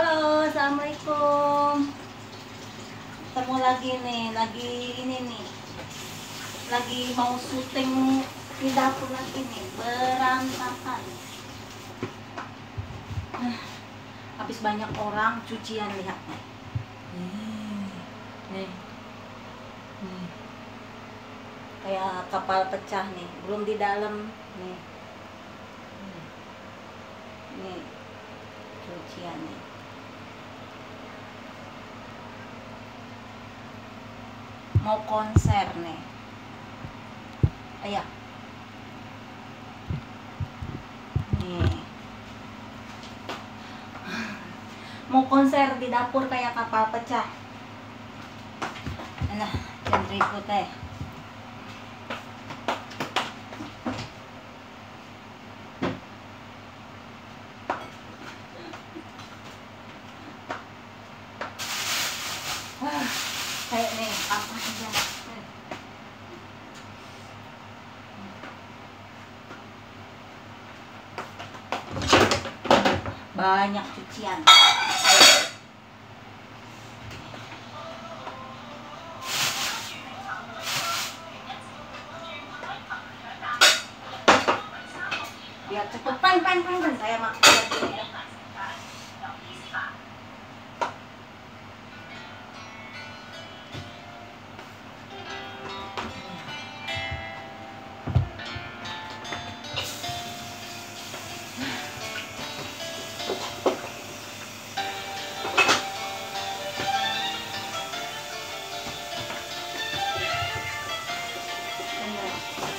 Halo, assalamualaikum. Ketemu lagi nih, lagi mau syuting di dapur lagi nih, berantakan. Habis banyak orang cucian, lihat nih. Nih, kayak kapal pecah nih, belum di dalam nih. Nih, cucian nih. Mau konser nih. Ayah. Nih. Mau konser di dapur kayak kapal pecah. Nah, centrifuge teh. Kayak nih, apa aja. Banyak cucian. Biar cepet pan saya makan lagi.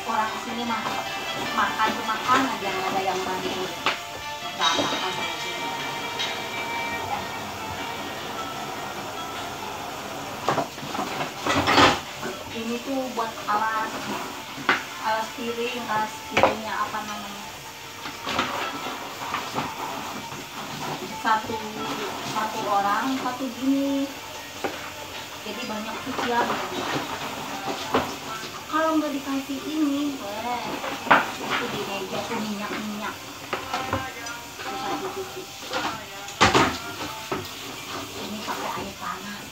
Orang kesini makan aja, nggak ada yang bantu. Berantakan kayak gini. Ini tuh buat alas piringnya apa namanya? Satu orang satu gini. Jadi banyak cucian. Kalau nggak dikasih ini, itu di meja tuh minyak susah dicuci. Ini pakai air panas.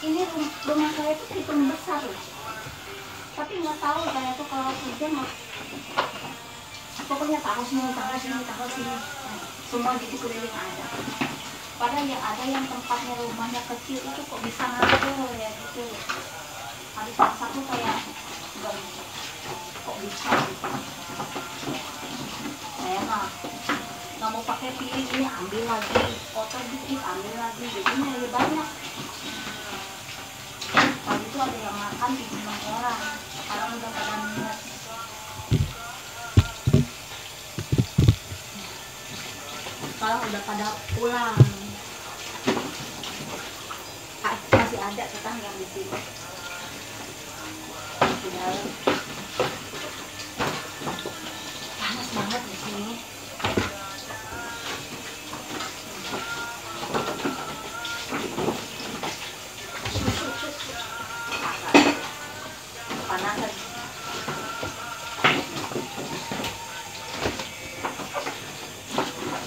Ini rumah saya tuh hitung besar loh. Tapi nggak tahu saya tuh kalau kerja mah pokoknya taruh sini. Semua di sekeliling ada. Padahal yang ada yang tempatnya rumahnya kecil itu kok bisa ngatur ya gitu. Habis masak tuh kayak enggak bisa. Kok bisa gitu. Saya mah nggak mau pakai piring, ini ambil lagi, kotor dikit ambil lagi, jadinya lebih banyak. Tadi itu ada yang makan 5 orang, sekarang udah pada minat. Sekarang udah pada pulang. Masih ada tetangga di sini. Di dalam. Panas banget di sini. Panas.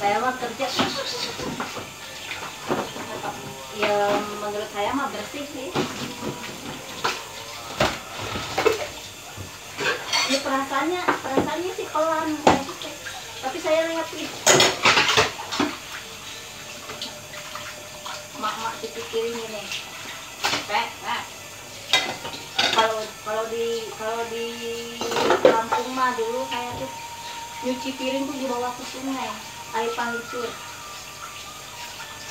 Saya mah kerja ya, menurut saya mah bersih sih. Ini perasaannya sih pelan, tapi saya lihat sih mak dipikirin ini. Kalau di Lampung mah dulu saya tuh nyuci piring tuh dibawa ke sungai, air pancur,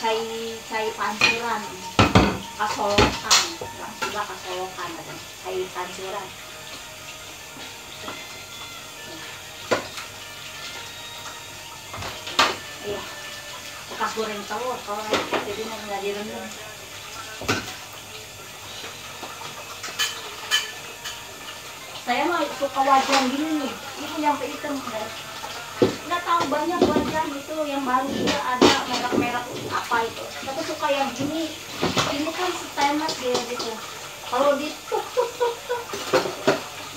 cai pancuran, kasolokan, langsung kasolokan ada, cai pancuran. Iya, bekas goreng telur kalau jadi nggak direndam. Saya mah suka wajan gini nih, itu yang hitam. Nggak tahu banyak wajan itu yang baru juga ada merek-merek apa itu. Tapi suka yang ini kan stainless dia gitu. Kalau di tuk tuk tuk tuk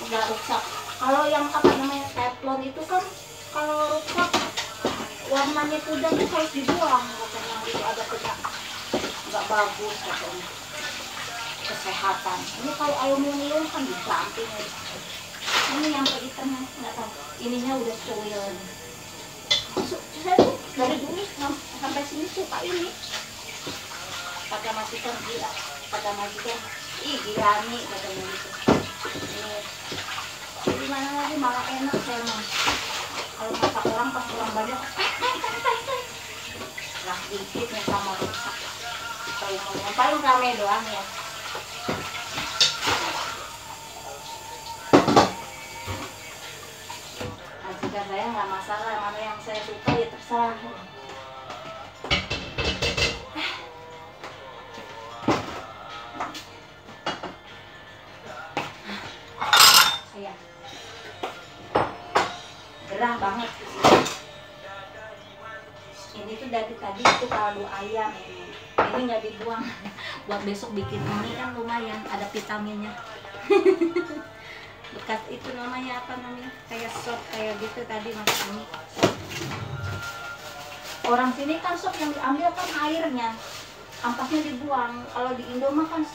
nggak rusak. Kalau yang apa namanya teflon itu kan kalau rusak warnanya pudar itu harus dibuang katanya, itu ada tidak nggak bagus katanya kesehatan. Ini kalau aluminium kan disamping ini yang hitamnya nggak tahu ininya udah cuil. Saya tuh dari dulu sampai sini suka ini kata majikan gila, kata majikan ih gila nih katanya gitu. Ini gimana lagi malah enak saya mah kalau masak orang pas orang banyak lah dikit nih sama rusak. Yang paling rame doang ya. Majikan saya nggak masalah, mana yang saya suka ya terserah. Saya gerah banget ini tuh dari tadi itu kaldu ayam ini nggak dibuang buat besok bikin ini kan lumayan ada vitaminnya. Bekas itu namanya apa namanya kayak sop kayak gitu tadi masak ini. Orang sini kan sop yang diambil kan airnya, ampasnya dibuang. Kalau di Indo mah kan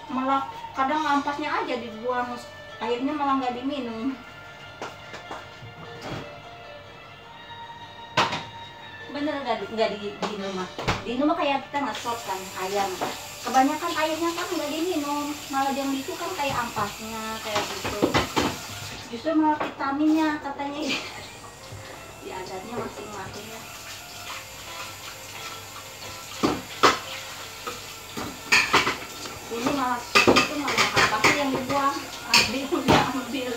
malah kadang ampasnya aja dibuang, airnya malah nggak diminum. Bener nggak di rumah? Di rumah kayak kita nge-sop kan ayam. Kebanyakan airnya kan nggak diminum, malah yang itu kan kayak ampasnya kayak gitu. Justru malah vitaminnya katanya di adatnya masing-masing ya. Ini malah itu malah ampasnya yang dibuang, ambil.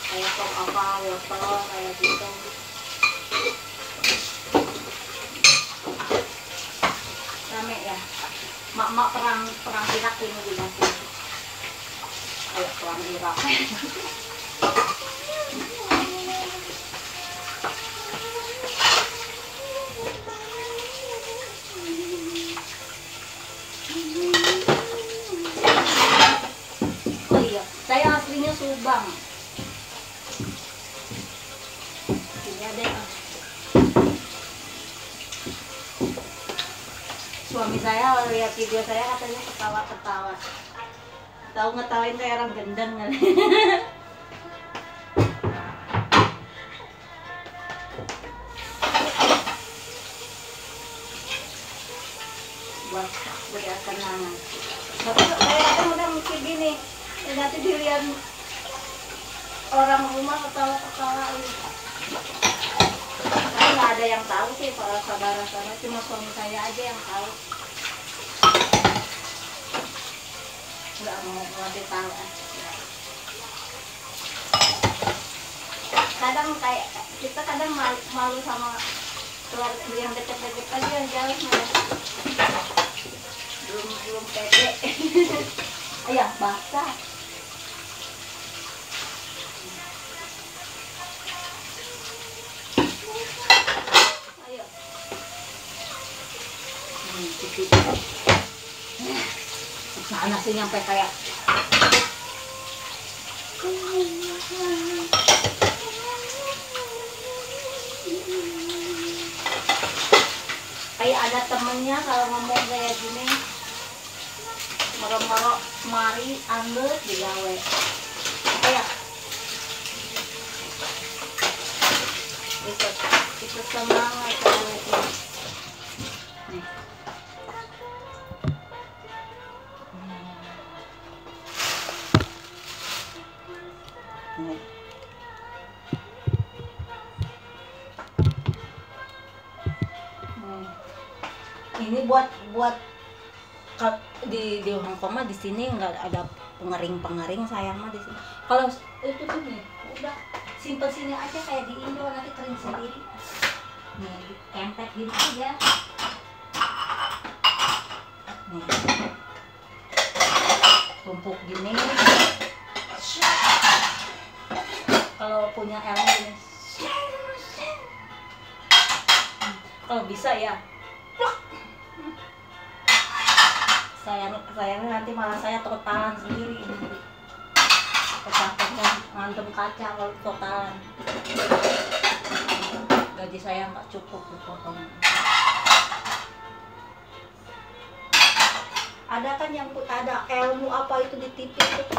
Kayak sop apa, wortel kayak gitu. Rame ya, mak-mak perang Irak ini juga sih, kayak perang Irak. Oh iya, saya aslinya Subang. Ini ada suami saya lihat video saya katanya ketawa-ketawa. Tahu ngetawain kayak orang gendeng kali. Buat kenangan. Tapi saya kan udah mikir gini, ya nanti dilihat orang rumah ketawa-ketawa. Tapi nggak ada yang tahu sih para saudara-saudara, cuma suami saya aja yang tahu. Nggak mau ngasih tahu. Kadang kayak kita kadang malu sama keluarga yang deket-deket aja yang jauh belum pede. Ayah basah. Ayo. Sana sih nyampe kayak ada temennya kalau ngomong kayak gini, merok-merok mari anggut digawe kayak itu semangat kalau itu nih. Ini buat di Hongkong mah di sini nggak ada pengering sayang mah di sini. Kalau itu tuh nih udah simpel sini aja kayak di Indo, nanti kering sendiri. Nih kempet gini aja. Nih tumpuk gini. Kalau punya eleng gini. Kalau bisa ya sayangnya nanti malah saya totalan sendiri ini. Pecah-pecah ngantem kaca kalau totalan. Gaji saya nggak cukup dipotong. Ada kan yang ada ilmu apa itu di TV itu,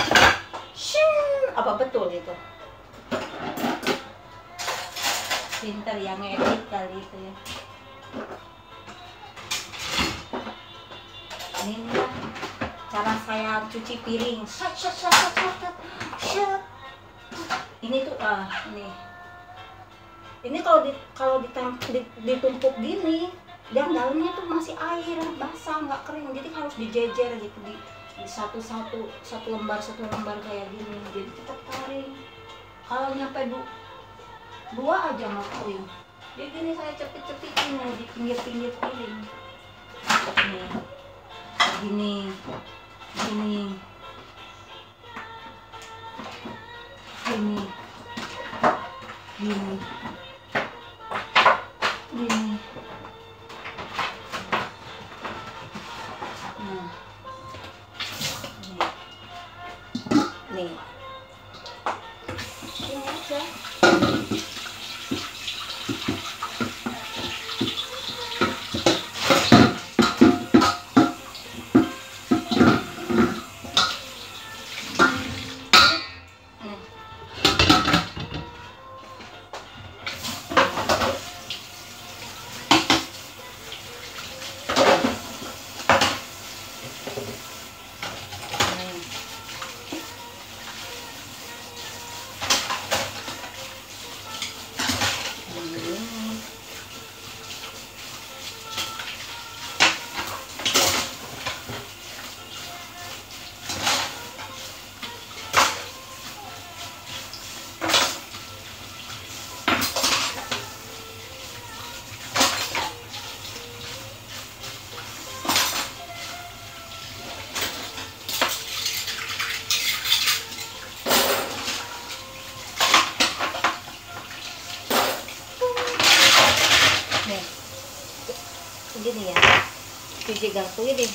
apa betul itu? Pinter yang ngedit kali itu ya. Ini ya cara saya cuci piring. Ini tuh ini kalau ditumpuk gini, yang dalamnya tuh masih air basah, nggak kering, jadi harus dijejer gitu di satu lembar kayak gini, jadi cepet kering. Kalau nyampe dua aja nggak kering. Jadi gini saya cepet-cepetin di pinggir-pinggir piring. Nih, gini, gini, gini, gini, gini. Nah, nih, ini aja. Gini ya, cuci garpu ini.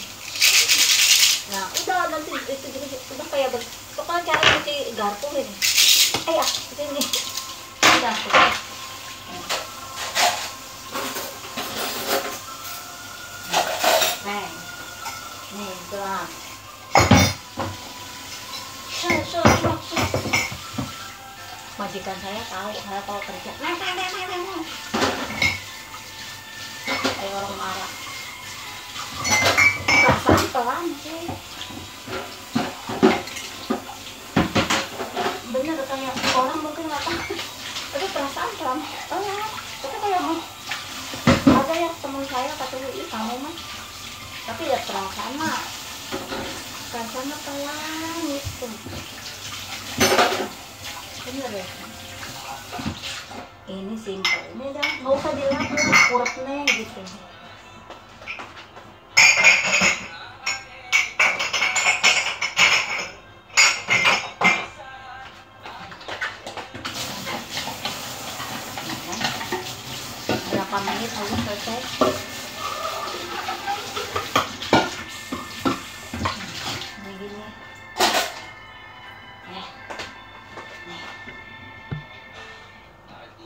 Nah udah nanti itu udah kayak pokoknya cara cuci garpu ini. Ayah sini udah tuh. Nih gelas. Majikan saya tahu saya kalau kerja. Kayak orang marah. Perasaan pelan sih. Bener kayak orang mungkin nggak tahu. Tapi perasaan pelan. Tapi kayak ada yang teman saya katanya kamu mah. Tapi ya perasaan mah pelan gitu. Bener ya. Ini simpel, ini dah nggak usah dilapis uratnya gitu. Berapa menit aja selesai. Ini gini.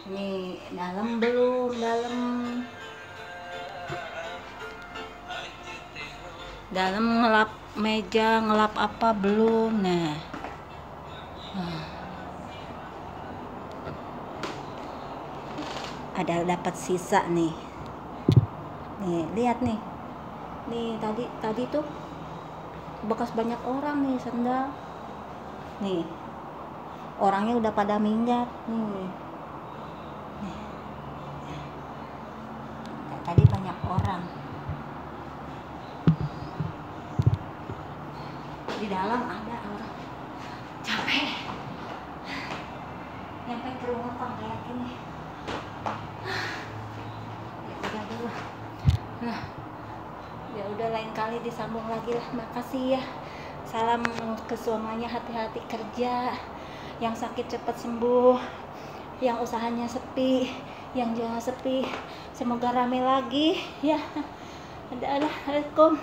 Nih dalam belum, dalam ngelap meja, ngelap apa belum. Nah, ada dapat sisa nih. Lihat nih tadi tuh bekas banyak orang nih sendal. Nih orangnya udah pada minggat nih. Tadi banyak orang di dalam, ada orang capek nyampe ke rumah kayak gini. Ya udah lain kali disambung lagi lah. Makasih ya. Salam ke suaminya, hati-hati kerja, yang sakit cepat sembuh, yang usahanya sepi, yang jualan sepi semoga rame lagi ya. Assalamualaikum.